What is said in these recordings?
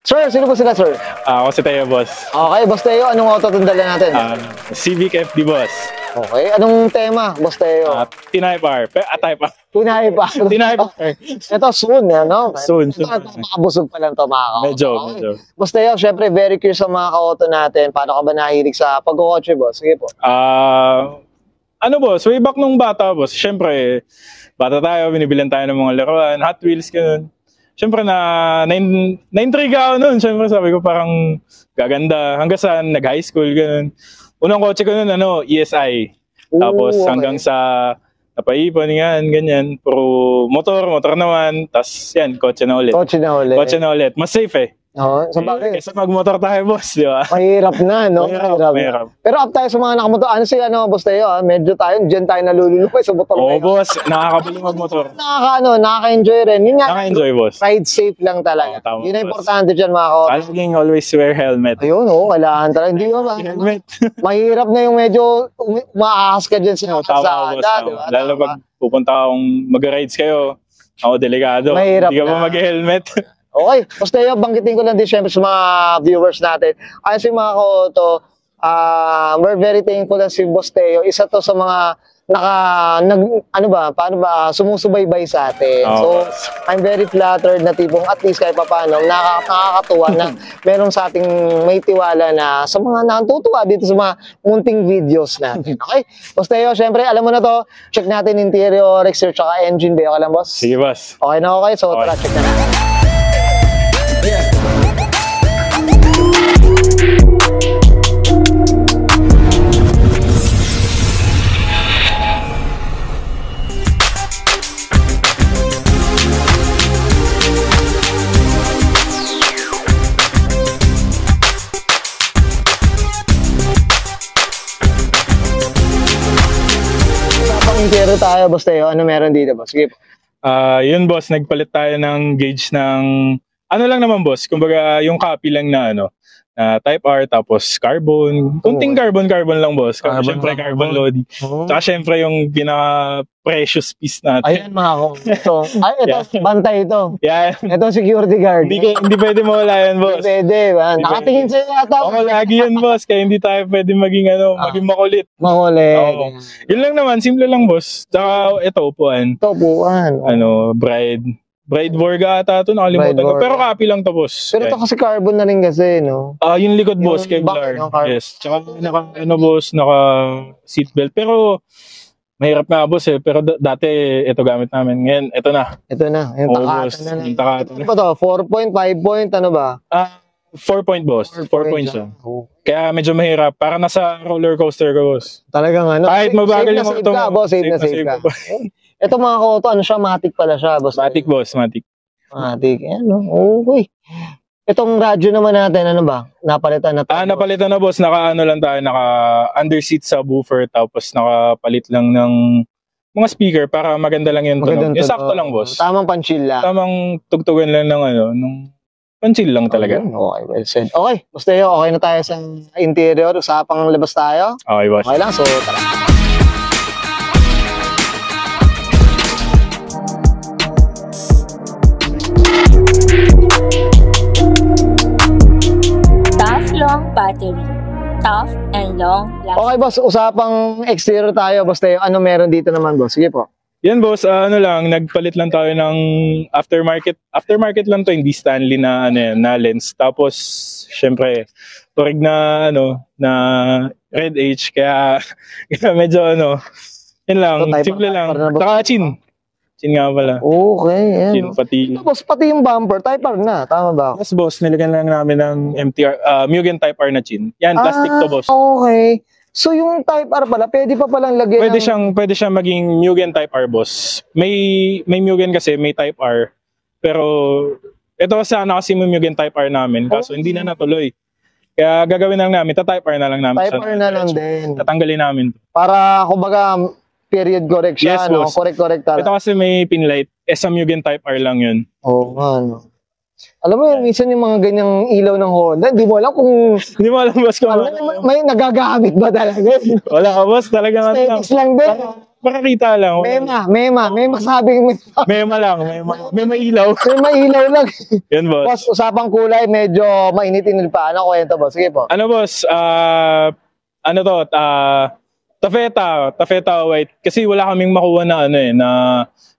Sir, sino po sila, sir? Ako si Teo, boss. Okay, boss Teo, anong auto itong dala natin? Civic FD, boss. Okay, anong tema, boss Teo? Type R. Type R. Tunay pa. Tinay pa. Ito, soon, ano? Soon. Makabusog pa lang ito, mga ka-auto. Medyo. Boss Teo, syempre, very curious sa mga ka-auto natin. Paano ka ba nahilig sa pag-kotse, boss? Sige po. Ano, boss? Way back nung bata, boss. Syempre, bata tayo, binibilan tayo ng mga laruan, Hot Wheels, ganun. Siyempre na-intriga ako noon. Siyempre sabi ko parang gaganda. Hanggang sa nag-high school, ganun. Unang kotse ko noon, ESI. Tapos hanggang sa napaipon, ganyan. Puro motor naman. Tapos yan, kotse na ulit. Kotse na ulit. Mas safe eh. Oo, so bakit? Kaysa mag-motor tayo, boss, di ba? Mahirap na, no? Mahirap. Pero up tayo sa mga nakamotor. Ano si boss Teo, medyo dyan tayo nalululupay sa motor. Oo, boss. Nakakabili mag-motor. Nakaka-enjoy rin. Yun nga. Nakaka-enjoy, boss. Ride safe lang talaga. Tama, yun ang importante dyan, mga ka-auto. Palaging always wear helmet. Ayun, kailangan talaga. Hindi ba? Helmet. Mahirap na yung medyo maahas ka dyan sa kalsada, di ba? Lalo pag pupunta akong mag-rides kayo, ako delikado. Mahirap hindi ka pa mag-helmet. Okay, basta yun, banggitin ko lang din syempre sa mga viewers natin. Ayun si mga ka-auto, we're very thankful na si Boss Teo. Isa to sa mga sumusubaybay sa atin. So, I'm very flattered na tipong at least kahit paano, nakakatuwa na meron sa ating may tiwala na sa mga natutuwa dito sa mga munting videos natin. Okay? Boss Teo, syempre, alam mo na to, check natin interior, exterior, tsaka engine bay. Okay lang, boss? Sige, boss. Okay na okay? So, tara, check na natin. Interior tayo, Boss Teo. Ano meron dito, boss? Sige po. Yun, boss. Nagpalit tayo ng gauge ng ano lang naman, boss. Kumbaga, yung copy lang na Type R, tapos carbon. Kunting carbon lang, boss. Siyempre, carbon load. Tsaka siyempre yung pinaka-precious piece natin. Ayan, mga ito. Bantay ito. Yeah. Ito, security guard. Hindi pwede mawala yan, boss. Hindi pwede, ba? Nakatingin sa'yo yata. Oo, lagi yan, boss. Kaya hindi tayo pwede maging makulit. Makulit. Yun lang naman, simple lang, boss. Tsaka ito, upuan. Ito, upuan. Bride Borga ata ito, nakalimutan ko. Pero copy lang to, boss. Pero ito kasi carbon na rin kasi, no? Yung likod, boss, Kevlar. Yes. Tsaka naka seatbelt. Pero mahirap nga, boss eh. Pero dati ito gamit namin. Ngayon, ito na. Ito na. Yung takatan na. Yung takatan. Ano ba to? 4 point, 5 point, ano ba? 4 point, boss. 4 points siya. Kaya medyo mahirap. Para nasa roller coaster ka, boss. Talagang ano. Kahit mabagal yung auto mo. Safe na safe ka. Ito mga ka-auto, ano siya? Matic pala siya, boss. Matic, boss. Matic. Ano? Okay. Itong radyo naman natin, ano ba? Napalitan na tayo. Napalitan na, boss. Naka-underseat subwoofer. Tapos nakapalit lang ng mga speaker para maganda lang yung tunog. Yung sakto lang, boss. Tamang panchill lang. Tamang tugtugan lang ng panchill lang talaga. Okay, well said. Okay, basta yun, okay na tayo sa interior. Usapang labas tayo. Okay, boss. Okay lang, so tara. Long battery. Tough and long lasting. Okay, boss. Usapang exterior tayo, boss Teo. Ano meron dito naman, boss? Sige po. Yan, boss. Nagpalit lang tayo ng aftermarket. Aftermarket lang to, hindi Stanley na lens. Tapos, syempre, turig na Red H. Kaya medyo yun lang. Simple lang. Saka chin nga pala. Okay, yan. Chin, pati. Tapos pati yung bumper, Type R na. Tama ba? Yes, boss. Nilagyan lang namin ng Mugen Type R na chin. Yan, plastic to, boss. Okay. So yung Type R pala, pwede pa palang lagyan Pwede siyang maging Mugen Type R, boss. May Mugen kasi, may Type R. Pero, ito sana kasi may Mugen Type R namin. Kaso hindi na natuloy. Kaya gagawin lang namin, Type R na lang namin. Type R na lang din. Tatanggalin namin. Para, kumbaga, period correction. Yes, boss. Correct talaga. Ito kasi may pinlight. Sa Mugen Type R lang yun. Oo, Alam mo yun, minsan yung mga ganyang ilaw ng Honda, hindi mo alam kung... Hindi mo alam, boss, kung may nagagamit ba talaga? Wala ka, boss. Talagang aesthetics lang din. makakita lang. May masabing Mema lang, may mailaw. may mailaw lang. Yan, boss. Boss, usapang kulay, medyo mainit-init pa. Ano kwento, boss? Sige po. Ano, boss? Ano to? Taffeta white. Kasi wala kaming makuha na ano na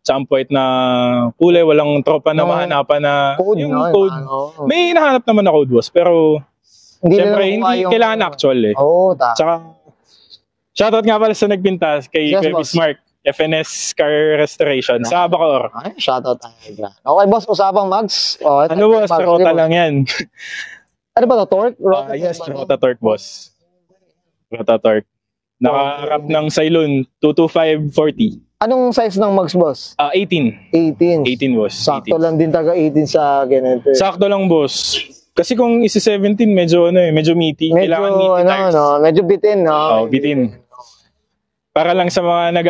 champ white na kulay. Walang tropa na mahanapan na Code yung na, code. ano. May hinahanap naman na code, boss. Pero, syempre, hindi kailangan actual eh. Oo, Tsaka, shoutout nga pala sa nagpinta kay Yes, Kuya boss. Bismarck, FNS Car Restoration sa Bacoor. Ay, shoutout tayo dyan. Okay, boss, usapang mags. Oh, Ano, boss? Rota lang yan. Ano ba to? Torque? Yes, Rota Torque, boss. Rota Torque. Naka-wrap ng Cylon 22540. Anong size ng mags, boss? 18. 18. 18, boss. Sakto 18. lang din taga 18 sa ganito. Sakto lang, boss. Kasi kung isi 17, medyo meaty. Medyo, Kailangan meaty tires. medyo bitin, no? Bitin. Para lang sa mga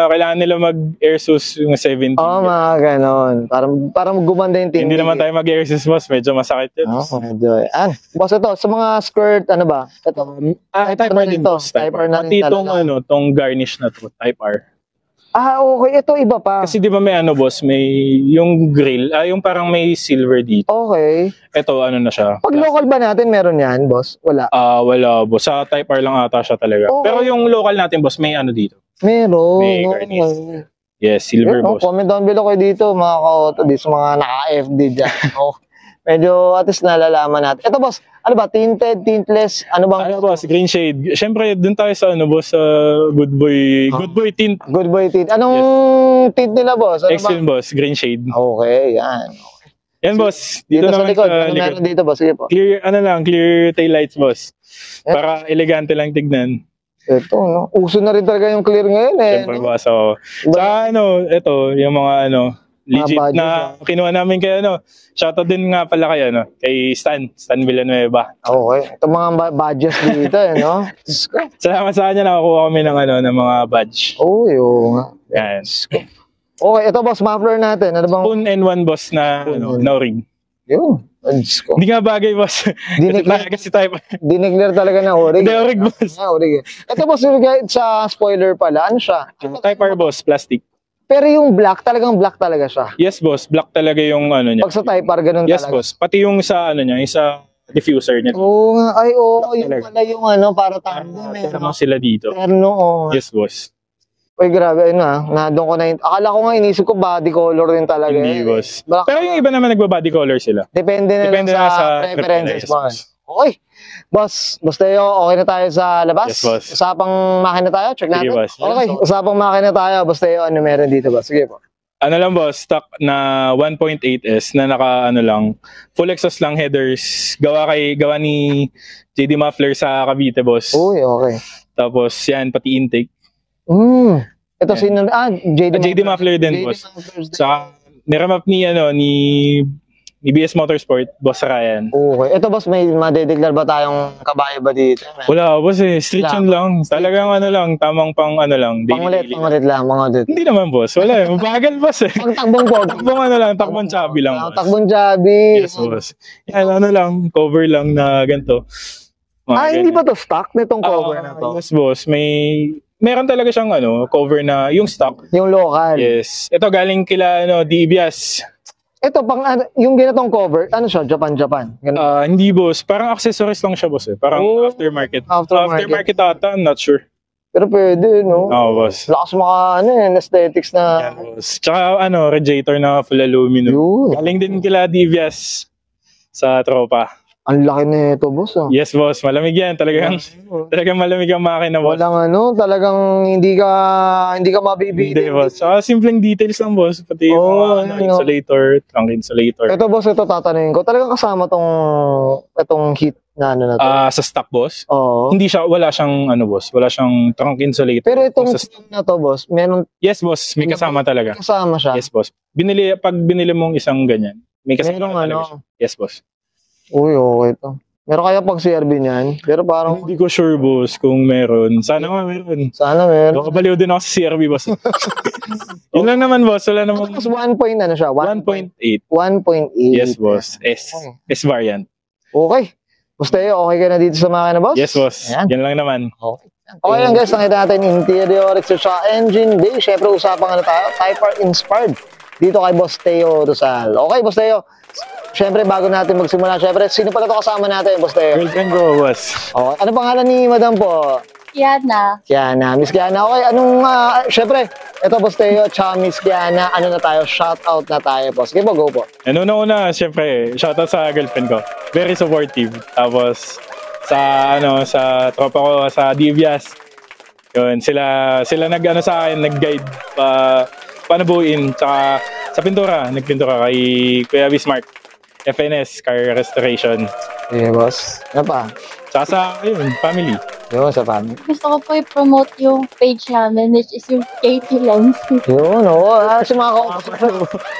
kailangan nila mag-airsus yung 17. Oo, mga ganon. Para gumanda yung tingin. Hindi naman tayo mag-airsus, boss. Medyo masakit yun. Medyo. Boss, ito, sa mga skirt, ano ba? Ito. Type R din, boss. Type R na rin Pati itong, talaga. tong garnish na to, Type R. Okay. Ito, iba pa. Kasi di ba may boss, may yung grill, yung parang may silver dito. Okay. Ito, na siya. Pag local ba natin, meron yan, boss? Wala. Wala, boss. Sa Type R lang ata siya talaga. Okay. Pero yung local natin, boss, may dito. Meron. May garnish. Yes, silver, boss. Comment down below kayo dito, mga ka-auto, sa mga naka-FD dyan. Medyo at least nalalaman natin. Ito, boss, ano ba? Tinted, tintless, ano bang? Boss, green shade. Siyempre, dun tayo sa boss, good boy tint. Good boy tint. Anong tint nila, boss? Ano Extreme, boss, green shade. Okay, yan. Yan, boss. Dito sa naman likod. sa Ano meron dito, boss? Sige po. Clear, clear taillights, boss. Para elegante lang tignan. Ito, no? Uso na rin talaga yung clear ngayon, eh. Siyempre, boss. So, sa ito, yung mga legit budget, na kinuha namin kay shoutout din nga pala kay kay Stan Villanueva. Okay. Ito mga badges dito, no? Salamat sa kanya, nakakuha kami ng ng mga badge. Oo nga. Yan. Okay, ito, boss, muffler natin. Ano bang? Spoon and one, boss, na no rig. Yun. Diyos ko. Hindi nga bagay, boss. Kasi type. Dineclare talaga na orig. Hindi, orig, boss. Orig. Ito, boss, sa spoiler pala, ano siya? Type R, boss, plastic. Pero yung black talaga siya. Yes, boss. Black talaga yung niya. Pag sa Type R, ganun yes, talaga. boss. Pati yung sa niya, yung sa diffuser niya. Oo nga. Ay, oo. Yung talaga. pala yung para tanda. Meron sila dito. Terno, Yes, boss. Uy, grabe. Doon ko na akala ko nga inisip ko body color din talaga. Hindi, boss. Black. Pero yung iba naman nagba-body color sila. Depende na lang sa preferences mo. Okay. Boss Teo, okay na tayo sa labas? Yes, boss. Usapang makina tayo? Check natin. Sige, boss. Okay, usapang makina tayo. Boss Teo, ano meron dito, boss? Sige po. Lang, boss, stock na 1.8S na naka lang, full exhaust lang headers. Gawa ni JD Muffler sa Cavite, boss. Uy, okay. Tapos yan, pati intake. Ito sino? JD Muffler din, boss. Sa niramap ni BS Motorsport, Boss Ryan. Okay. Ito, boss, may madedeclare ba tayong kabayo ba dito? Wala, boss Street yun lang. Talagang lang, tamang pang lang. Pangulit lang, mga Hindi naman, boss. Wala mabagal, boss Pang takbong po. takbong chubby lang, boss. Takbong chubby. Yes, boss. Yan, lang, cover lang na ganito. Hindi ba to stock nitong cover na to? Yes, boss. Meron talaga siyang cover na yung stock. Yung local. Yes. Ito galing kila DBS. Ito yung ginatong cover, ano siya? Japan. Ganun. Hindi, boss. Parang accessories lang siya, boss. Parang aftermarket. Aftermarket ata, I'm not sure. Pero pwede, no? Oo, boss. Lakas aesthetics na. Yan, boss. Tsaka radiator na full aluminum. Yun. Galing din kila DBS sa tropa. Ang laki na ito, boss. Yes, boss. Malamig yan. Talagang malamig ang makina, boss. Walang talagang hindi ka mabibili. Hindi, boss. Tsaka simpleng details lang, boss. Pati yung mga insulator, trunk insulator. Ito, boss, tatanungin ko. Talagang kasama itong heat na na to. Sa stock, boss? Oo. Wala siyang, boss. Wala siyang trunk insulator. Pero itong na to, boss, meron. Yes, boss. May kasama talaga. Kasama siya. Yes, boss. Pag binili mong isang ganyan, may kasama talaga siya. Yes, boss. Uy, okay to. Meron kaya pag CRB niyan? Pero parang... Hindi ko sure, boss, kung meron. Sana nga meron. Sana meron. Nakabaliw din ako sa CRB, boss. Yun lang naman, boss. Wala naman. Tapos 1 point siya? 1.8. 1.8. Yes, boss. S variant. Okay. Basta okay ka na dito sa makina, boss? Yes, boss. Ayan. Yan lang naman. Okay. Okay lang guys, nakita natin interior, exterior, engine bay. Siyempre, usapan ano tayo, Type R inspired. Dito kay Boss Teo Rizal. Okay, Boss Teo. Siyempre, bago natin magsimula, siyempre, sino pala ito kasama natin, Boss Teo? Girlfriend ko, boss. Okay, ano pangalan ni Madam po? Kiana. Kiana, Miss Kiana. Okay, anong, siyempre, ito Boss Teo, tsaka Miss Kiana, ano na tayo, shout out na tayo po. Sige po, go po. Una, siyempre, shoutout sa girlfriend ko. Very supportive. Tapos, sa tropa ko, sa Divias. Yun, sila nag-ano sa akin, nag-guide paano buuin. Tsaka, sa pintura, nagpintura kay Kuya Bismarck. FNS, Car Restoration. Sige, boss. Ano pa? Tsaka sa, family. Yun, sa family. Gusto ko po i-promote yung page namin, which is yung Katie Lens. Yun, oo. Si mga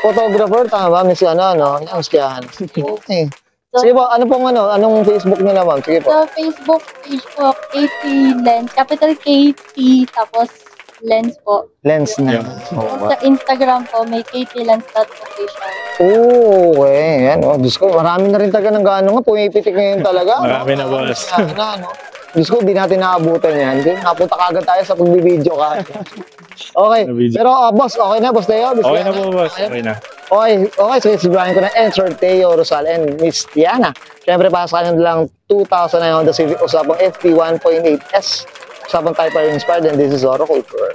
photographer, tama ba? Miss ano, Yan, Miss Kiana. Okay. Sige po, anong Facebook niyo naman? Sige po. Sa Facebook page po, Katie Lens. Capital KT, tapos Lens po. Lens na. Tapos sa Instagram po, may KTLens.official. Okay. Yan, Diyos ko, marami na rin taga ng gano'n nga. Pumipitik ngayon talaga. Marami na, boss. Diyos ko, di natin naabutan yan. Napunta kagad tayo sa pagbibideo ka. Okay. Pero, boss, okay na, Boss Teo? Okay na po, boss. Okay na. Okay, so sabihin ko na Sir Teo Rizal and Miss Tiana. Siyempre, para sa kanila lang 2,000 na Honda Civic usapang FT 1.8S. Usapang Type R inspired and this is Oro Culture.